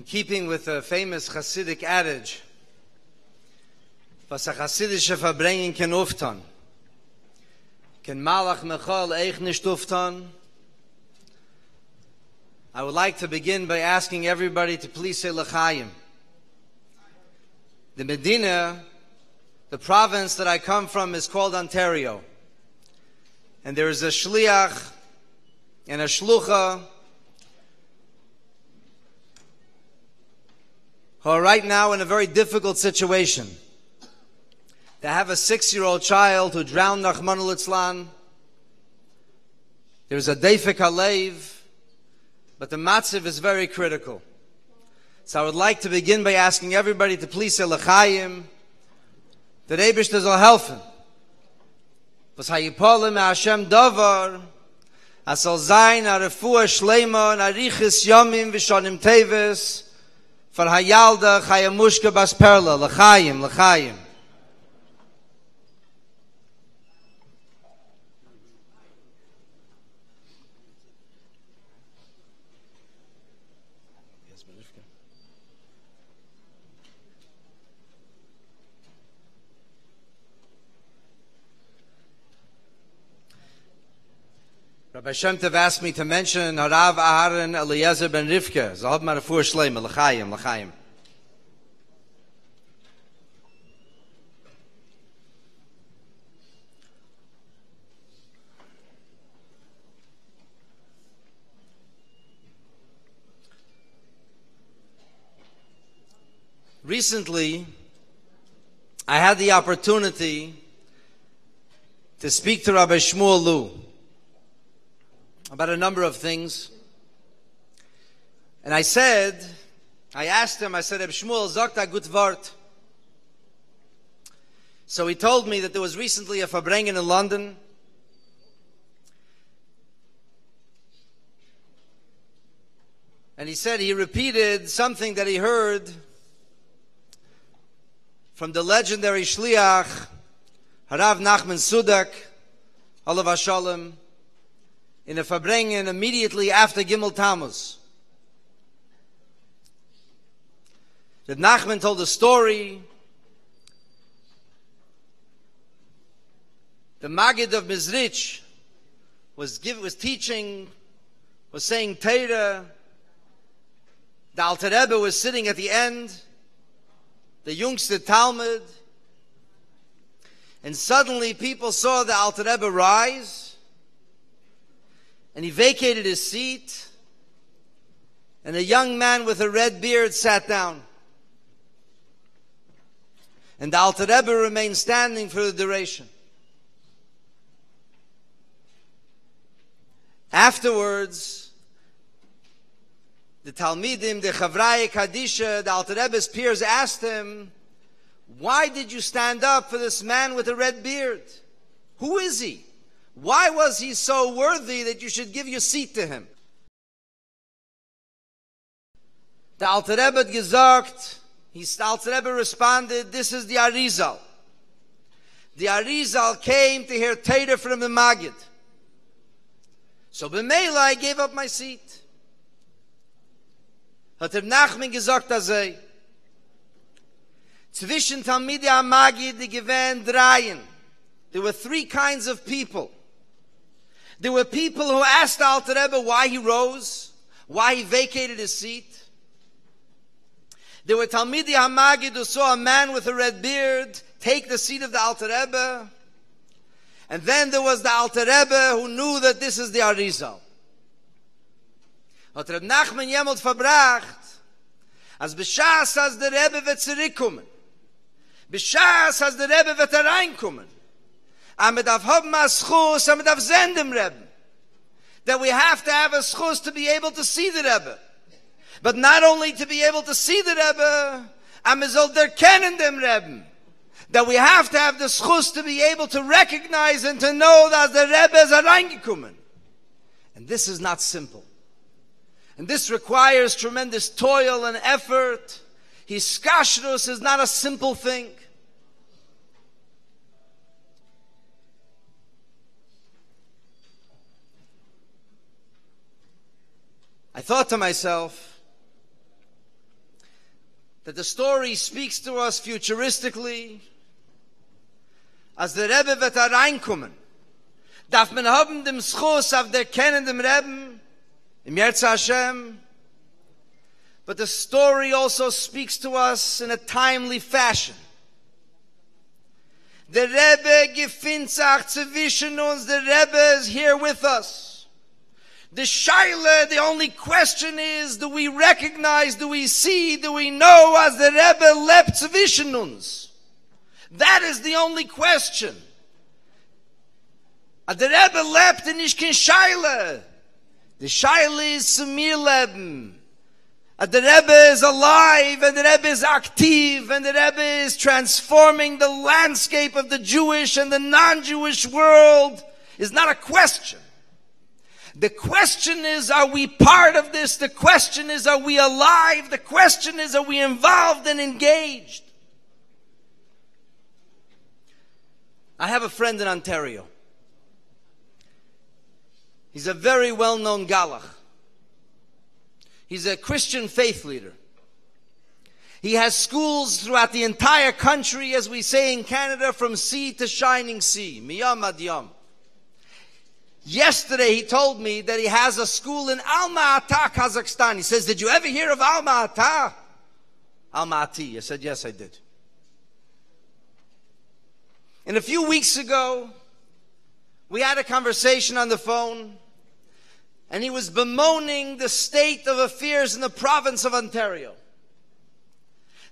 keeping with a famous Hasidic adage, was a Hasidische Verbringen ken uftan, ken Malach Mechal eich nicht uftan. I would like to begin by asking everybody to please say L'chaim. The Medina, the province that I come from, is called Ontario. And there is a shliach and a shlucha who are right now in a very difficult situation. They have a 6-year-old child who drowned, Nachman al-Itzlan. There's a deifik halev, but the matziv is very critical. So I would like to begin by asking everybody to please say L'chaim, that Eibishter soll helfen. Was hayipolim Hashem davar, as soll sein a refuah shleima and a riches yomim v'shonim teves for hayalda chayamushka bas perla. L'chaim, L'chaim. Rabbi Shem Tov asked me to mention Harav Aharon Eliezer ben Rivka. Zahab Marafur Shleima, L'chaim, L'chaim. Recently, I had the opportunity to speak to Rabbi Shmuel Lu about a number of things. And I asked him, I said, Reb Shmuel, sagt a gut Wort. So he told me that there was recently a Farbrengen in London. And he said he repeated something that he heard from the legendary Shliach, Harav Nachman Sudak, Olav HaShalom, in a Farbrengen immediately after Gimel Tammuz. Reb Nachman told a story. The Maggid of Mizrich was teaching, was saying Torah. The Alter Rebbe was sitting at the end, the Jüngste Talmud, and suddenly people saw the Alter Rebbe rise, and he vacated his seat, and a young man with a red beard sat down. And the Alter Rebbe remained standing for the duration. Afterwards, the Talmidim, the Chavraya Kadisha, the Alter Rebbe's peers asked him, why did you stand up for this man with a red beard? Who is he? Why was he so worthy that you should give your seat to him? The Alter Rebbe had gesagt, the Alter Rebbe responded, this is the Arizal. The Arizal came to hear Torah from the Maggid. So b'meila I gave up my seat. Hat Reb Nachman gesagt azay. Zwischen Talmidei HaMaggid die gewähnt dreien. There were 3 kinds of people. There were people who asked the Alter Rebbe why he rose, why he vacated his seat. There were Talmidei HaMaggid who saw a man with a red beard take the seat of the Alter Rebbe. And then there was the Alter Rebbe who knew that this is the Arizal. Hat Reb Nachman jemals verbracht, als b'shas has der Rebbe wird zurückkommen. B'shas has der Rebbe wird hereinkommen. Am darf haben a schus, am darf senden Rebbe. That we have to have a schus to be able to see the Rebbe. But not only to be able to see the Rebbe, am soll der kennen dem Rebbe. That we have to have the schus to be able to recognize and to know that the Rebbe is hereingekommen. And this is not simple. And this requires tremendous toil and effort. His kashrus is not a simple thing. I thought to myself, that the story speaks to us futuristically. As der Rebbe wird hereinkommen, darf man haben dem Schuss auf der kennendem Rebbe, im Yerza Hashem. But the story also speaks to us in a timely fashion. Der Rebbe gefindt sich zwischen uns, der Rebbe is here with us. The Shaila, the only question is, do we recognize, do we see, do we know as der Rebbe lebt zwischen uns? That is the only question. As der Rebbe lebt and nicht kein Shaila. The Shaila is zu mir leben. As the Rebbe is alive and the Rebbe is active and the Rebbe is transforming the landscape of the Jewish and the non-Jewish world is not a question. The question is, are we part of this? The question is, are we alive? The question is, are we involved and engaged? I have a friend in Ontario. He's a very well-known Galach. He's a Christian faith leader. He has schools throughout the entire country, as we say in Canada, from sea to shining sea. Miyam ad yam. Yesterday he told me that he has a school in Alma-Ata, Kazakhstan. He says, did you ever hear of Alma-Ata? Almaty. I said, yes, I did. And a few weeks ago, we had a conversation on the phone, and he was bemoaning the state of affairs in the province of Ontario.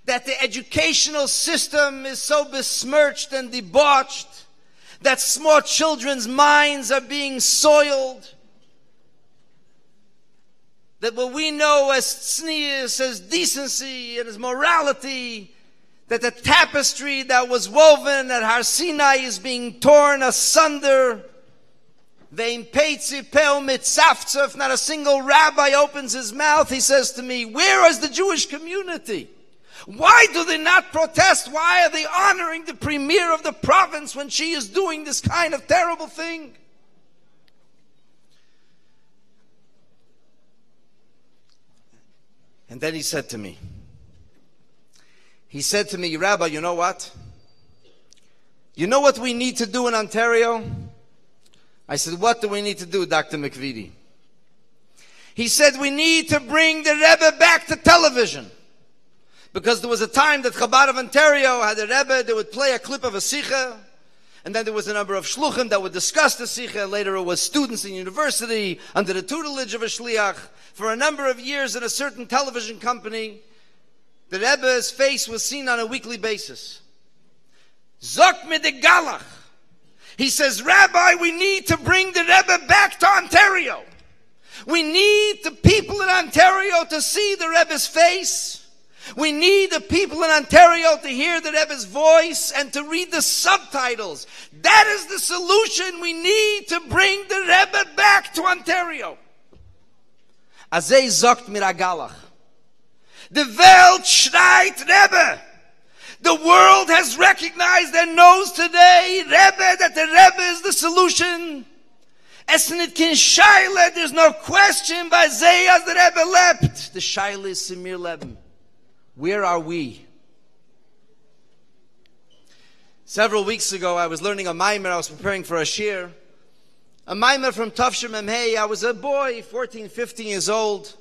That the educational system is so besmirched and debauched, that small children's minds are being soiled, that what we know as tznius, as decency and as morality, that the tapestry that was woven at Har Sinai is being torn asunder. Not a single rabbi opens his mouth. He says to me, where is the Jewish community? Why do they not protest? Why are they honoring the premier of the province when she is doing this kind of terrible thing? And then he said to me, Rabbi, you know what? You know what we need to do in Ontario? I said, what do we need to do, Dr. McVitie? He said, we need to bring the Rebbe back to television. Because there was a time that Chabad of Ontario had a Rebbe that would play a clip of a Sikha, and then there was a number of Shluchim that would discuss the Sikha. Later it was students in university under the tutelage of a Shliach. For a number of years in a certain television company, the Rebbe's face was seen on a weekly basis. Zok me de Galach. He says, Rabbi, we need to bring the Rebbe back to Ontario. We need the people in Ontario to see the Rebbe's face. We need the people in Ontario to hear the Rebbe's voice and to read the subtitles. That is the solution. We need to bring the Rebbe back to Ontario. Azay zogt mir a Galach. The Welt schreit Rebbe. The world has recognized and knows today, Rebbe, that the Rebbe is the solution. Es nit kin shaila, there's no question by Zay as the Rebbe lebt. The shaila is Simir Leben. Where are we? Several weeks ago, I was learning a maimer. I was preparing for a shir. A maimer from Tavshir Memhei. I was a boy, 14, 15 years old.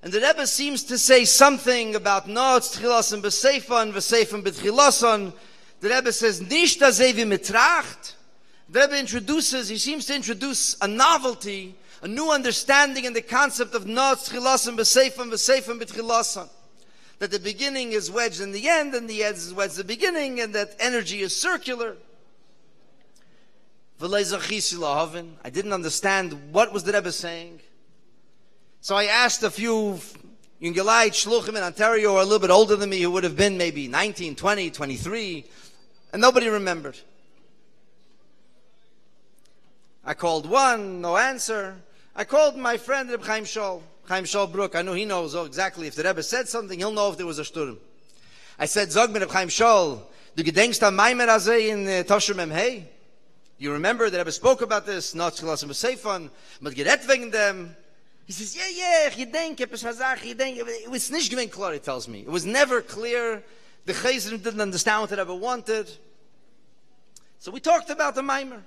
And the Rebbe seems to say something about Noatz Tchilason B'Seifon, V'Seifon B'Tchilason. The Rebbe says, Nicht azeh v'mitracht. The Rebbe he seems to introduce a novelty, a new understanding in the concept of Noatz Tchilason B'Seifon, V'Seifon B'Tchilason. That the beginning is wedged in the end, and the end is wedged in the beginning, and that energy is circular. I didn't understand what was the Rebbe saying. So I asked a few Yungelite Shluchim in Ontario who are a little bit older than me, who would have been maybe 19, 20, 23, and nobody remembered. I called one, no answer. I called my friend Reb Chaim Shol. Chaim Shol Brook, I know he knows exactly if the Rebbe said something, he'll know if there was a shturm. I said, Zog mir Reb Chaim Shol, du gedenkst an Maimer Azeh in Tavshir Memhei? You remember the Rebbe spoke about this, not Tchilason B'Seifon, but geret wegen them. He says, yeah, ich denke, it was nicht gewinn klar, he tells me. It was never clear. The Chayzrim didn't understand what the Rebbe wanted. So we talked about the Maimer.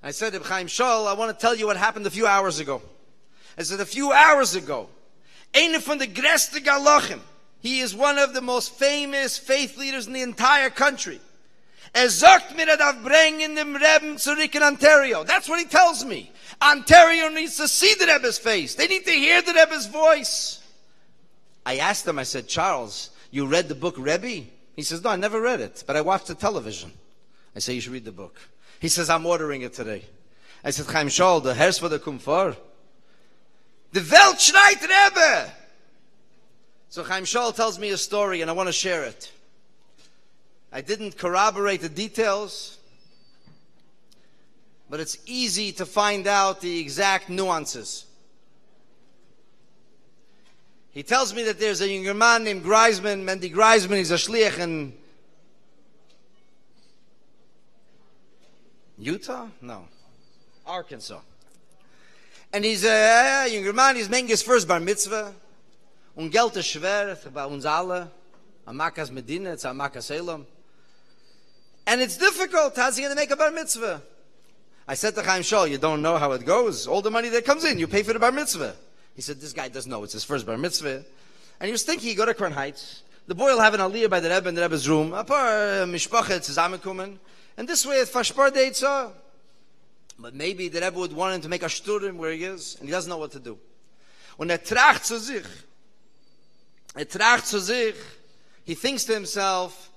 I said, Reb Chaim Shol, I want to tell you what happened a few hours ago. I said, a few hours ago, einer von der größten Galachim, he is one of the most famous faith leaders in the entire country. Sagt mir, darf bringen dem Rebbe zurück in Ontario. That's what he tells me. Ontario needs to see the Rebbe's face. They need to hear the Rebbe's voice. I asked him, I said, Charles, you read the book Rebbe? He says, no, I never read it, but I watched the television. I say, you should read the book. He says, I'm ordering it today. I said, Chaim Shol, the Herz for the Kumfar. The Welt schreit Rebbe. So Chaim Shol tells me a story, and I want to share it. I didn't corroborate the details, but it's easy to find out the exact nuances. He tells me that there's a younger man named Greisman, Mendy Greisman, he's a shliach in Utah? No. Arkansas. And he's a younger man, he's making his first bar mitzvah. Und Geld ist schwer, bei uns alle. Amakas Medina, it's Amakas Elam. And it's difficult. How's he going to make a bar mitzvah? I said to Chaim Shol, you don't know how it goes. All the money that comes in, you pay for the bar mitzvah. He said, this guy doesn't know. It's his first bar mitzvah. And he was thinking, he go to Crown Heights. The boy will have an aliyah by the Rebbe in the Rebbe's room. A paar mishpachet zusammenkommen. And this way, it's Fashpar Deitzah. But maybe the Rebbe would want him to make a shturim where he is, and he doesn't know what to do. Und tracht zu sich, he thinks to himself,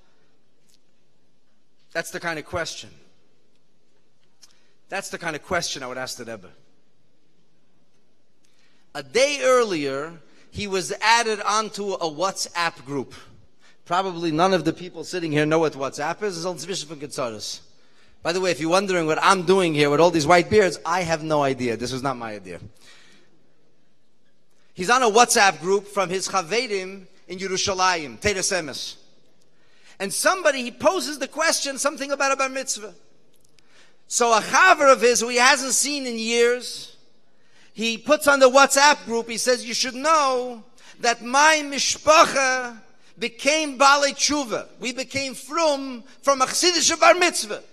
that's the kind of question. That's the kind of question I would ask the Rebbe. A day earlier, he was added onto a WhatsApp group. Probably none of the people sitting here know what WhatsApp is. By the way, if you're wondering what I'm doing here with all these white beards, I have no idea. This was not my idea. He's on a WhatsApp group from his Chavedim in Yerushalayim, Teres Emes. And he poses the question, something about a bar mitzvah. So a chaver of his, who he hasn't seen in years, he puts on the WhatsApp group, he says, you should know that my mishpacha became Balei Tshuva. We became from a Chassidish bar mitzvah.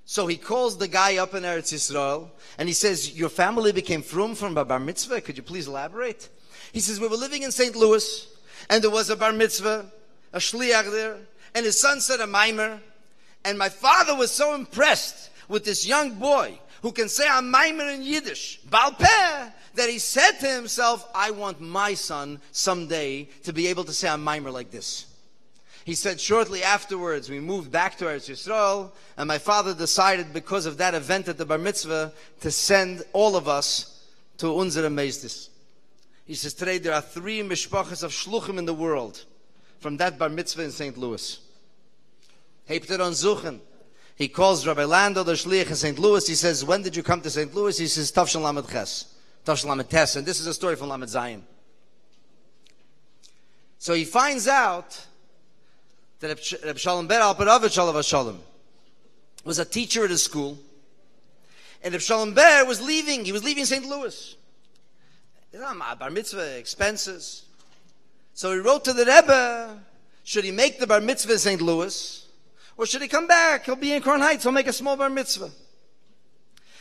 So he calls the guy up in Eretz Yisrael, and he says, your family became from a bar mitzvah? Could you please elaborate? He says, we were living in St. Louis, and there was a bar mitzvah, a shliach there, and his son said a maimer, and my father was so impressed with this young boy who can say a maimer in Yiddish, Baal Peh, that he said to himself, I want my son someday to be able to say a maimer like this. He said shortly afterwards, we moved back to Eretz Yisrael, and my father decided, because of that event at the bar mitzvah, to send all of us to unsere Meistis. He says, today there are 3 mishpachas of shluchim in the world from that bar mitzvah in St. Louis. Hebt on Zuchen. He calls Rabbi Lando, the shliach in St. Louis. He says, when did you come to St. Louis? He says, Tavshan Lamed Ches. Tavshan Lamed Tes. And this is a story from Lamed Zayin. So he finds out that Reb Shalom Ber Alperovich Alav Shalom was a teacher at his school. And Reb Shalom Ber was leaving. He was leaving St. Louis. Bar mitzvah, expenses. So he wrote to the Rebbe, should he make the bar mitzvah in St. Louis? Or should he come back? He'll be in Crown Heights. He'll make a small bar mitzvah.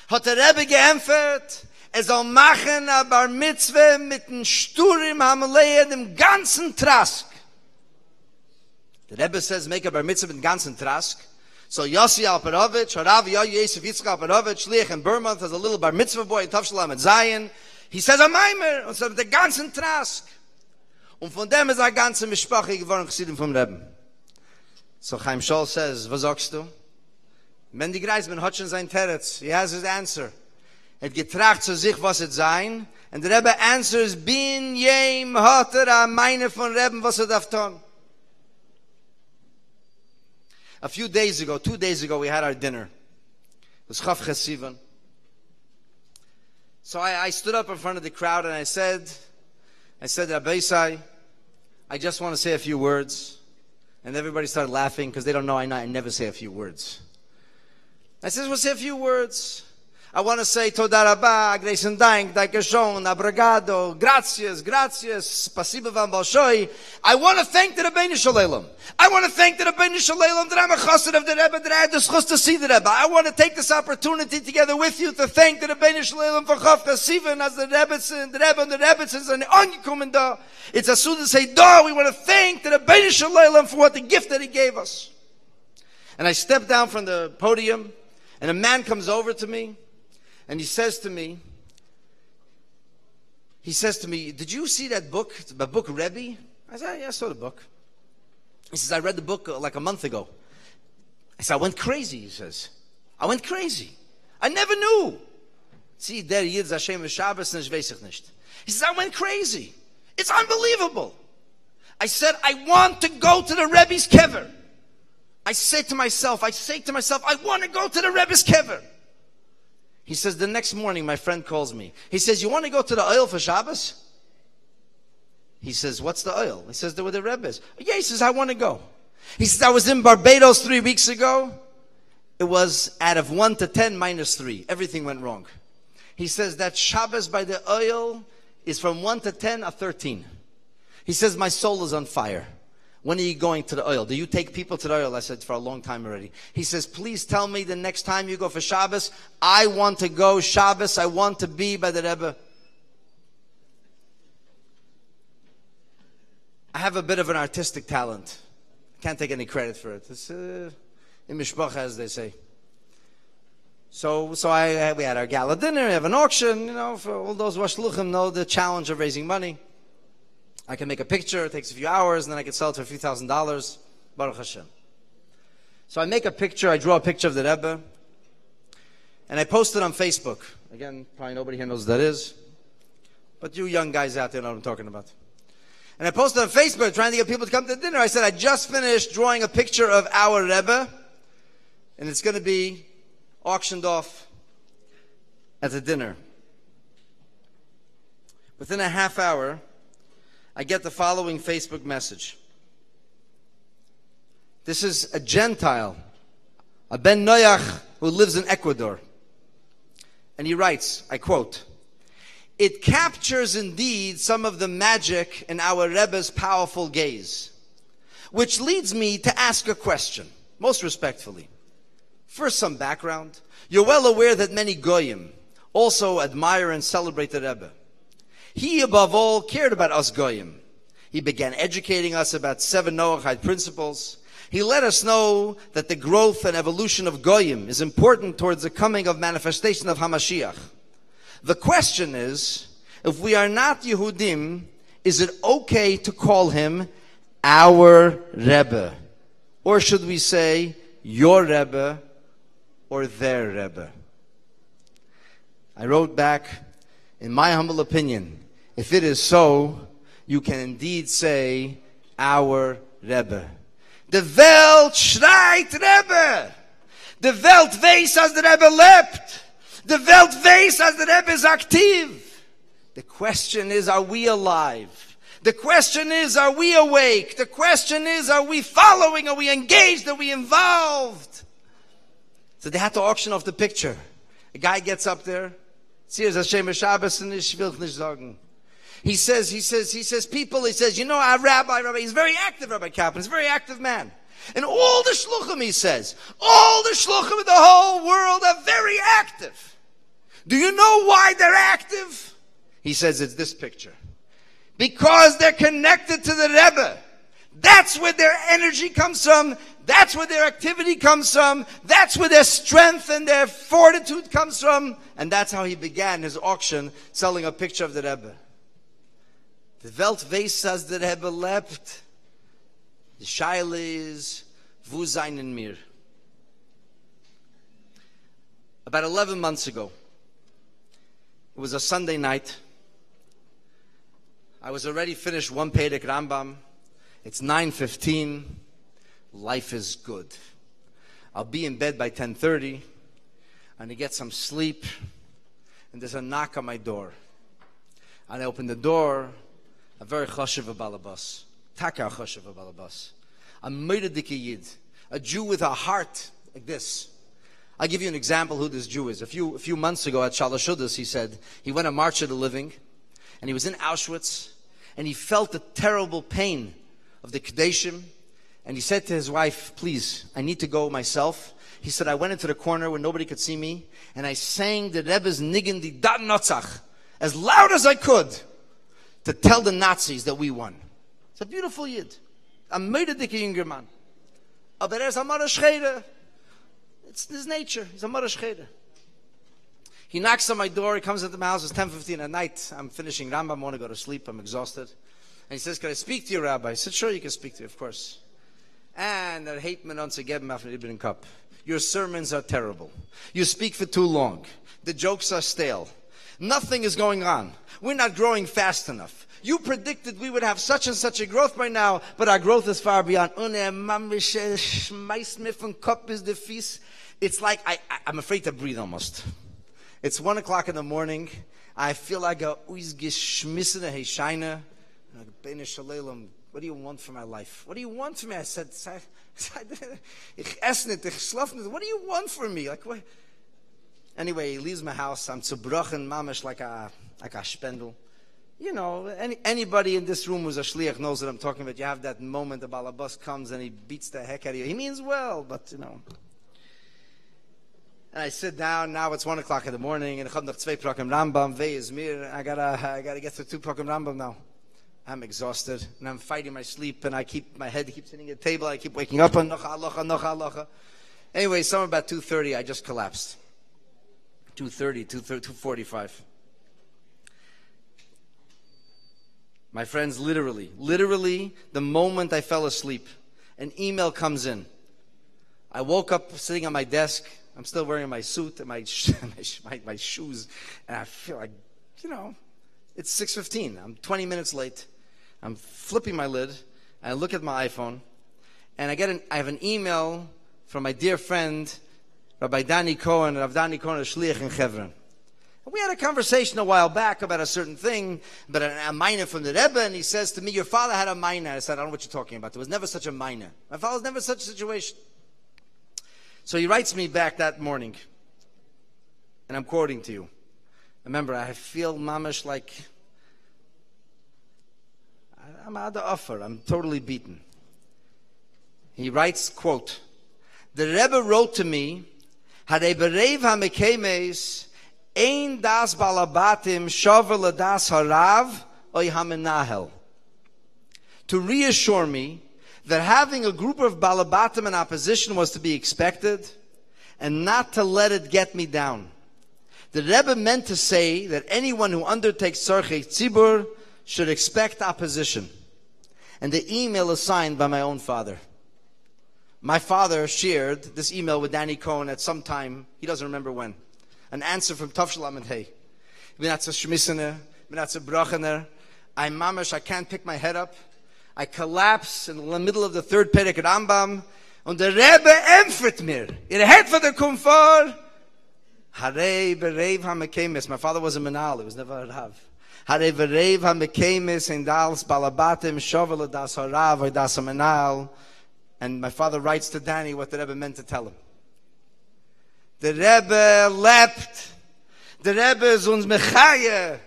Hat der Rebbe geämpfert, soll machen a bar mitzvah mit den Sturim Hamelea, dem ganzen Trask. The Rebbe says, make a bar mitzvah mit dem ganzen Trask. So Yossi Alperovich, Harav Yosef Yitzchak Alperovich, Shliach in Burmouth, has a little bar mitzvah boy in Tavshalam at Zion. He says a maimer, und so mit der ganzen Trask. Und von dem ist a ganze Mishpache geworden, Chassidim vom Rebbe. So Chaim Shol says, was sagst du? Mendy Greisman hat schon sein Teretz. He has his answer. Getracht zu sich, was es sein. And the Rebbe answers, bin jem hat a meine von Rebbe, was darf tun. A few days ago, 2 days ago, we had our dinner. It was Chav Chesivan. So I stood up in front of the crowd and I said, Rabbi Isai, I just want to say a few words. And everybody started laughing because they don't know I never say a few words. I said, we'll say a few words. I want to say Toda Rabba, Grayson Dank, Daikashon, Abrigado, Gracias, Spasiba Van Balshoi. I want to thank the Rebbeinu Shalom. I want to thank the Rebbeinu Shalom that I'm a chassid of the Rebbe, that I had the schus to see the Rebbe. I want to take this opportunity together with you to thank the Rebbeinu Shalom for Chavka Sivan as the Rebbe and the Rebbetzins and the Ongekommen da. It's a suit to say, da, we want to thank the Rebbeinu Shalom for what the gift that he gave us. And I step down from the podium, and a man comes over to me, and he says to me, did you see that book, the book Rebbe? I said, yeah, I saw the book. He says, I read the book like a month ago. I said, I went crazy, he says. I went crazy. I never knew. See, der Yidz Hashem Shabbos and Shveisich nicht. He says, I went crazy. It's unbelievable. I said, I want to go to the Rebbe's kever. I say to myself, I want to go to the Rebbe's kever. He says, the next morning, my friend calls me. He says, you want to go to the oil for Shabbos? He says, what's the oil? He says, where the Rebbe is. Yeah, he says, I want to go. He says, I was in Barbados 3 weeks ago. It was out of 1 to 10, -3. Everything went wrong. He says, that Shabbos by the oil is from 1 to 10, a 13. He says, my soul is on fire. When are you going to the oil? Do you take people to the oil? I said, for a long time already. He says, please tell me the next time you go for Shabbos, I want to go Shabbos. I want to be by the Rebbe. I have a bit of an artistic talent. I can't take any credit for it. It's in Mishpacha, as they say. So we had our gala dinner, we have an auction, for all those Washluchim know the challenge of raising money. I can make a picture, it takes a few hours, and then I can sell it for a few $1,000s. Baruch Hashem. So I make a picture, I draw a picture of the Rebbe, and I post it on Facebook. Again, probably nobody here knows what that is, but you young guys out there know what I'm talking about. And I posted on Facebook trying to get people to come to dinner. I said, I just finished drawing a picture of our Rebbe, and it's going to be auctioned off at the dinner. Within a half hour, I get the following Facebook message. This is a Gentile, a Ben Noach who lives in Ecuador. And he writes, I quote, it captures indeed some of the magic in our Rebbe's powerful gaze, which leads me to ask a question, most respectfully. First, some background. You're well aware that many Goyim also admire and celebrate the Rebbe. He, above all, cared about us Goyim. He began educating us about 7 Noachide principles. He let us know that the growth and evolution of Goyim is important towards the coming of manifestation of HaMashiach. The question is, if we are not Yehudim, is it okay to call him our Rebbe? Or should we say, your Rebbe or their Rebbe? I wrote back, in my humble opinion, if it is so, you can indeed say, our Rebbe. The Welt schreit Rebbe. The Welt weiß, als der Rebbe lebt. The Welt weiß, als der Rebbe ist aktiv. The question is, are we alive? The question is, are we awake? The question is, are we following? Are we engaged? Are we involved? So they had to auction off the picture. A guy gets up there. Here's Hashem Shabbos, and ich will nicht sagen. He says, people, he says, our rabbi, he's very active, Rabbi Kaplan, he's a very active man. And all the shluchim, he says, all the shluchim of the whole world are very active. Do you know why they're active? He says, it's this picture. Because they're connected to the Rebbe. That's where their energy comes from. That's where their activity comes from. That's where their strength and their fortitude comes from. And that's how he began his auction, selling a picture of the Rebbe. The Welt weiß, als der Rebbe lebt. The Shaila is, wo seinen mir? About 11 months ago, it was a Sunday night. I was already finished one Perek Rambam. It's 9:15. Life is good. I'll be in bed by 10:30, and I get some sleep, and there's a knock on my door. And I open the door, a very chashuv balabas, taka chashuv balabas, a meiradike yid, a Jew with a heart like this, I'll give you an example who this Jew is. A few months ago at Shalashudas, he said, he went a March of the Living, and he was in Auschwitz, and he felt the terrible pain of the Kadeshim, and he said to his wife, please, I need to go myself. He said, I went into the corner where nobody could see me, and I sang the Rebbe's Niggin di Dat Notzach as loud as I could to tell the Nazis that we won. It's a beautiful Yid. A meidedike younger man. Aber er ist a Mara Schede. It's his nature. He's a Mara Schede. He knocks on my door. He comes into my house. It's 10:15 at night. I'm finishing Rambam. I want to go to sleep. I'm exhausted. And he says, can I speak to you, Rabbi? I said, sure, you can speak to me, of course. And er hate me not to give him after Ibn Cup. Your sermons are terrible. You speak for too long. The jokes are stale. Nothing is going on. We're not growing fast enough. You predicted we would have such and such a growth by now, but our growth is far beyond. It's like I'm afraid to breathe almost. It's 1 o'clock in the morning. I feel like a geschmissene Heishaina. What do you want for my life? What do you want from me? I said, what do you want from me? Like, what? Anyway, he leaves my house. I'm zerbrochen, mamish, like a spendel. You know, anybody in this room who's a shliach knows what I'm talking about. You have that moment the balabas comes and he beats the heck out of you. He means well, but you know. And I sit down. Now it's 1 o'clock in the morning, and I have 2 Prakim Rambam. Vei is mir. I gotta get through 2 Prakim Rambam now. I'm exhausted, and I'm fighting my sleep, and my head keeps hitting the table. I keep waking up. Anyway, somewhere about 2:30, I just collapsed. 2:30, 2:45. My friends, literally, the moment I fell asleep, an email comes in. I woke up sitting on my desk. I'm still wearing my suit and my shoes, and I feel like, you know, it's 6:15. I'm 20 minutes late. I'm flipping my lid. I look at my iPhone, and I have an email from my dear friend, Rabbi Danny Cohen, Rav Danny Cohen, a shliach in Chevron. And we had a conversation a while back about a certain thing, about a minor from the Rebbe, and he says to me, your father had a minor. I said, I don't know what you're talking about. There was never such a minor. My father was never such a situation. So he writes me back that morning, and I'm quoting to you. Remember, I feel mamish like I'm out of offer. I'm totally beaten. He writes, quote, the Rebbe wrote to me, Harei bereiv hamekemes ein das balabatim shover ladas harav oy hamenahel. To reassure me that having a group of balabatim in opposition was to be expected, and not to let it get me down. The Rebbe meant to say that anyone who undertakes tzarchei tzibur should expect opposition. And the email is signed by my own father. My father shared this email with Danny Cohen at some time, he doesn't remember when. An answer from Tafshel Amid Hey. I'm mamash, I can't pick my head up. I collapse in the middle of the 3rd Perek Rambam. Und der Rebbe empfert mir. Ihr Head for the Kumfar. Harei bereiv hamekemes. My father was a menal. He was never a rav. Harei bereiv hamekemes in dals balabatim shovel das harav or das menal. And my father writes to Danny what the Rebbe meant to tell him. The Rebbe leapt. The Rebbe is uns mechaye.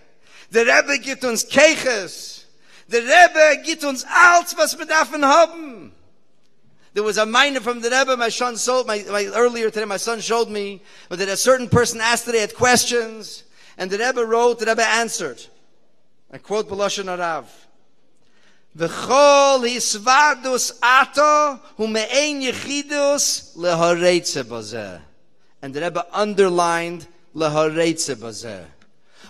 The Rebbe gibt uns Keiches. The Rebbe gibt uns alles, was wir davon haben. There was a minor from the Rebbe, earlier today, my son showed me, but that a certain person asked today, had questions, and the Rebbe wrote, the Rebbe answered. I quote B'lashon Harav. V'chol hisvadus ato hu me'ein yechidus lehoreitze bazeh. And the Rebbe underlined lehoreitze bazeh.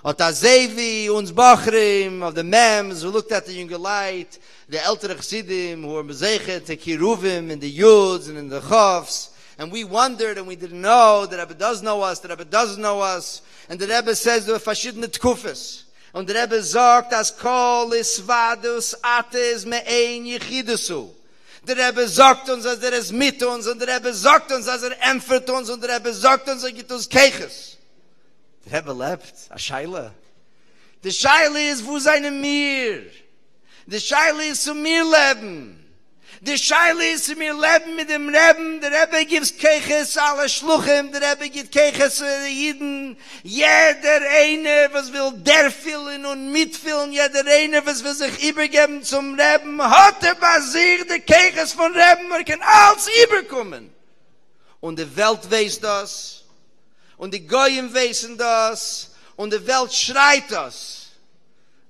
Ot Azevi, uns Bachrim, of the Mems, who looked at the younger light, the Elter Chassidim, who were Mezechet, the Kiruvim, in the Yuds, and in the Chavs, and we wondered, and we didn't know, the Rebbe does know us, the Rebbe doesn't know us, and the Rebbe says, the Fashidne Tkufes, and the Rebbe sagt, as kol isvadus ates me'ein yichidusu. The Rebbe sagt uns, as is mit uns, und der Rebbe sagt uns, as empfert uns, und der Rebbe sagt uns, gibt uns Keiches. The Rebbe left a Shaila. The Shaila is wo seine mir. The Shaila is zu mir leben. Die Scheile ist in mir leben mit dem Reben. Der Rebbe gives Keches alle Schluchim. Der Rebbe gibt Keches jeden. Jeder eine, was will der füllen und mitfüllen. Jeder eine, was will sich übergeben zum Reben. Hat bei sich der Keches von Reben. Er kann alles überkommen. Und die Welt weiß das. Und die Goyim wissen das. Und die Welt schreit das.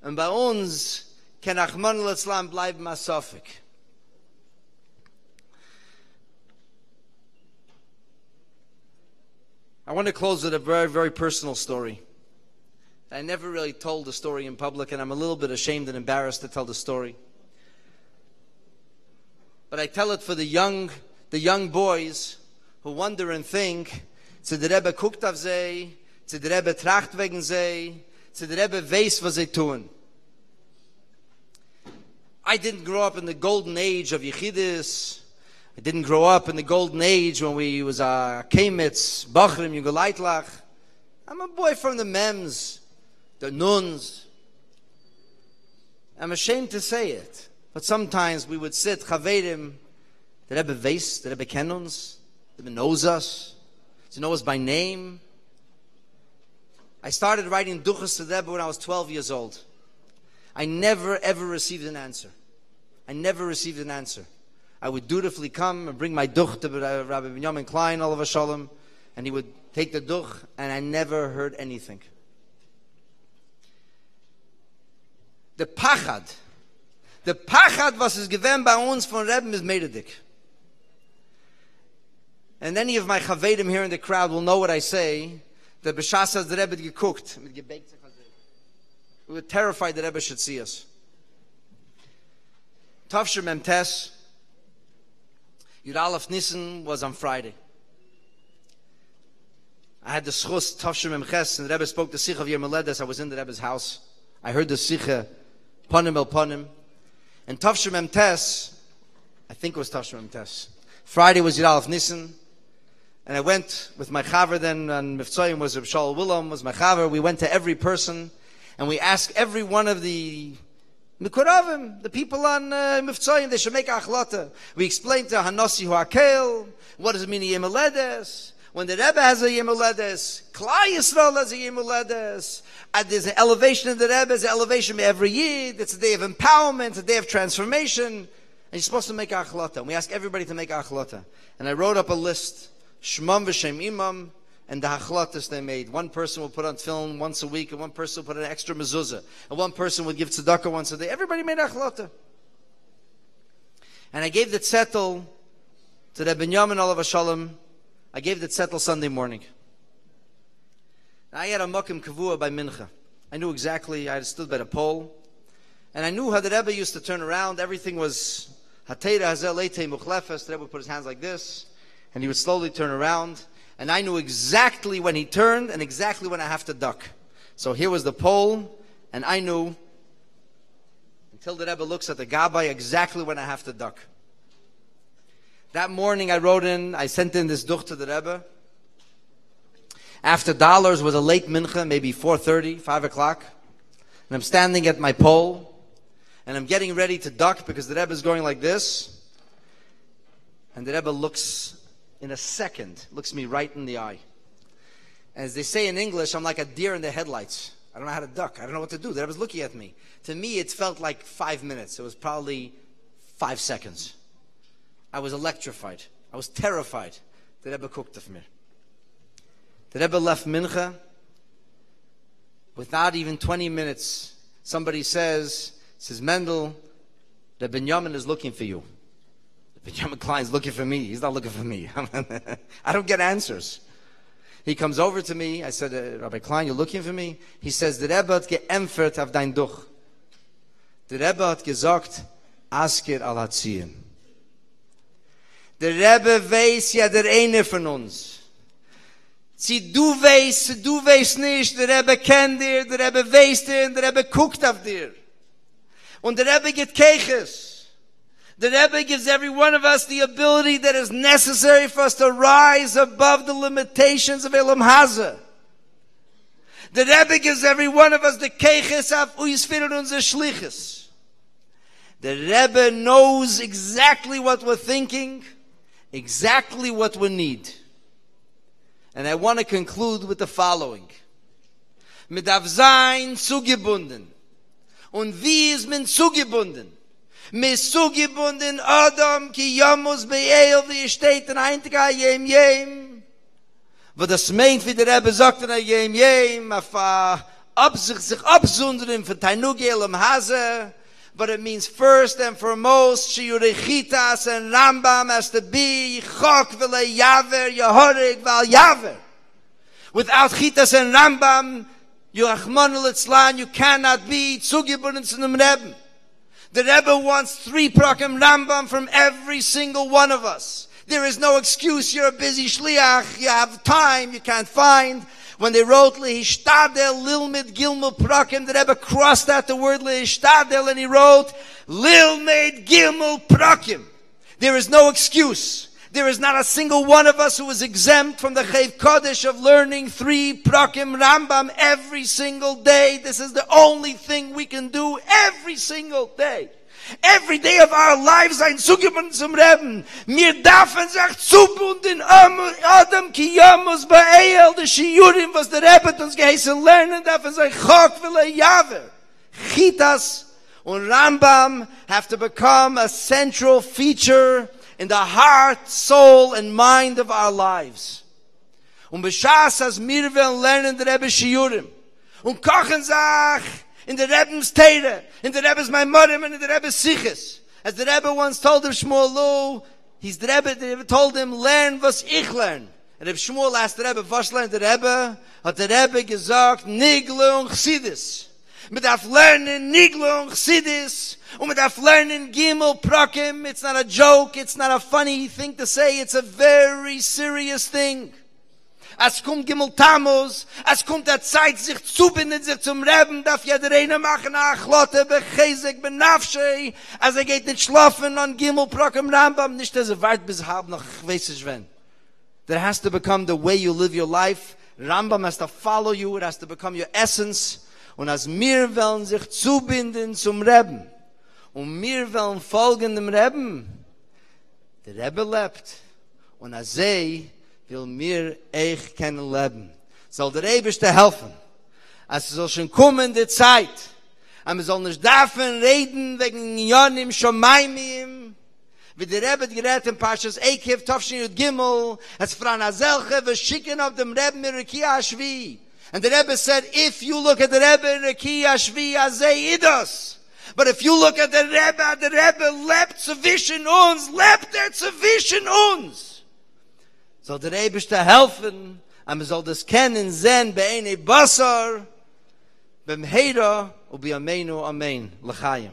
Und bei uns kann Achman al-Islam bleiben als Sofik. I want to close with a very, very personal story. I never really told the story in public, and I'm a little bit ashamed and embarrassed to tell the story. But I tell it for the young boys who wonder and think, zu der Rebbe guckt auf sie, zu der Rebbe tracht wegen sie, zu der Rebbe weiß, was sie tun. I didn't grow up in the golden age of Yechidus. I didn't grow up in the golden age when we was Kemitz, Bachrim, Yugalaytlach. I'm a boy from the Mems, the Nuns. I'm ashamed to say it, but sometimes we would sit, Chaverim, the Rebbe weiß, the Rebbe kennt uns, the Rebbe knows us, he knows us by name. I started writing Duchas to the Rebbe when I was 12 years old. I never ever received an answer. I never received an answer. I would dutifully come and bring my duch to Rabbi Binyamin Klein, Olav Shalom, and he would take the duch, and I never heard anything. The pachad was es gewesen bei uns von Rebbe is Mededik. And any of my chavedim here in the crowd will know what I say. The b'shas has the Rebbe gekocht. We were terrified that Rebbe should see us. Tavshir Mem Tes, Yud Aleph Nissen was on Friday. I had the schus Tavshir Mem Ches, and the Rebbe spoke the Sikha of Yom Haledes. I was in the Rebbe's house. I heard the Sikha, Panim el Panim. And Tavshir Mem Tes, I think it was Tavshir Mem Tes. Friday was Yud Aleph Nissen. And I went with my chaver then, and Miftzayim was Reb Shaul Willam, was my chaver. We went to every person, and we asked every one of the Mikuravim, the people on Miftzayim, they should make achlata. We explained to Hanasi Huakel, what does it mean Yom Haledes? When the Rebbe has a Yom Haledes, Klal Yisrael has a Yom Haledes, and there's an elevation in the Rebbe, there's an elevation every year, it's a day of empowerment, a day of transformation, and you're supposed to make achlata. And we asked everybody to make achlata. And I wrote up a list, Shmam v'Shem Imam, and the hachlatas they made. One person would put on film once a week, and one person would put an extra mezuzah, and one person would give tzedakah once a day. Everybody made achlata. And I gave the zettel to the Binyamin Olav Shalom. I gave the zettel Sunday morning. I had a makim kavua by mincha. I knew exactly, I stood by the pole, and I knew how the Rebbe used to turn around. Everything was hatera hazel leite muchlefes. The Rebbe would put his hands like this, and he would slowly turn around. And I knew exactly when he turned and exactly when I have to duck. So here was the pole, and I knew, until the Rebbe looks at the gabbai, exactly when I have to duck. That morning I sent in this duch to the Rebbe. After dollars was a late mincha, maybe 4:30, 5 o'clock. And I'm standing at my pole, and I'm getting ready to duck because the Rebbe is going like this. And the Rebbe looks in a second, looks me right in the eye. As they say in English, I'm like a deer in the headlights. I don't know how to duck. I don't know what to do. The Rebbe was looking at me. To me, it felt like 5 minutes. It was probably 5 seconds. I was electrified. I was terrified. The Rebbe cooked of me. The Rebbe left mincha. Without even 20 minutes, somebody says, Mendel, the Binyamin is looking for you. Binyamin Klein's looking for me. He's not looking for me. I don't get answers. He comes over to me. I said, Rabbi Klein, you're looking for me? He says, the Rebbe hat geämpfert auf dein Duch. Der Rebbe hat gesagt, Asker al Hatziyim. Der Rebbe weiß ja der eine von uns. Sie du weißt nicht, der Rebbe kennt dir, der Rebbe weiß dir, der Rebbe guckt auf dir. Und der Rebbe gibt Keiches. The Rebbe gives every one of us the ability that is necessary for us to rise above the limitations of Elam Hazeh. The Rebbe gives every one of us the keiches auf uns für unser Schliches. The Rebbe knows exactly what we're thinking, exactly what we need. And I want to conclude with the following. Mit darf sein zugebunden. Und wie ist man zugebunden? Mit zugebunden Adam ki yamus be'el, wie steht in Eintiga jem jem. Wo das meint, wie der Rebbe sagt in jem jem, auf sich absondern von Tainugel im Hase. But it means first and foremost, Shiurechitas and Rambam has to be Chok v'le Yaver, Yehorig v'al Yaver. Without Chitas and Rambam, Yerachmanu Litzlan, you cannot be zugebunden zu dem Rebbe. The Rebbe wants 3 prakim Rambam from every single one of us. There is no excuse. You're a busy shliach. You have time. You can't find. When they wrote Lehishtadel Lilmid Gilmul Prakim, the Rebbe crossed out the word Lehishtadel and he wrote Lilmid Gilmul Prakim. There is no excuse. There is not a single one of us who is exempt from the Chayv Kodesh of learning 3 Prakim Rambam every single day. This is the only thing we can do every single day. Every day of our lives ein zugebunden zum Reben. Mir darfen sich zubunden Adam ki yamus ba'el, the shiurim, was der Rebbe uns geheißen lernen, darfen sich chok v'le yaver. Chitas und Rambam have to become a central feature in the heart, soul, and mind of our lives. Und b'shas as mir wollen lernen der Rebbe shiurim. Und kochen sich in the Rebbe's Teire, in the Rebbe's Maimorim, and in the Rebbe's Siches. As the Rebbe once told him, Shmuel Lu, the Rebbe told him, learn was ich lern. And if Shmuel asked the Rebbe, was lernt the Rebbe? Hat the Rebbe gesagt, Nigle und Chsidis. Mit darf lernen Nigle und Chsidis. Und mit darf lernen Gimel Prakim. It's not a joke, it's not a funny thing to say, it's a very serious thing. Als kommt Gimel Tammuz, als kommt der Zeit, sich zubinden, sich zum Reben, darf jeder eine machen, achlotte, bechesek, benafschei, als geht nicht schlafen an Gimel Prakim Rambam, nicht dass wart bis halb noch, weiß ich wenn. That has to become the way you live your life. Rambam has to follow you, it has to become your essence. Und als wir wollen sich zubinden zum Reben, und wir wollen folgen dem Reben, der Rebbe lebt, und als will mir eich kennen leben. Soll der Eberste helfen. Es soll schon kommen die Zeit. Und wir sollen nicht davon reden, wegen Yonim Shomaimim. Wie der Rebbe gerät in Parshas Ekev, Tovshin Yud Gimel, es fran Azelche, wir schicken auf dem Rebbe in Rekia Shvi. And the Rebbe said, if you look at the Rebbe in Rekia Shvi, Azei Idos. But if you look at the Rebbe lebt zwischen uns, lebt zwischen uns. Soll der Eberste helfen, und man soll das kennen, sehen, bei einer Basar, beim Heira, und bei Amenu, Amen, L'chaim.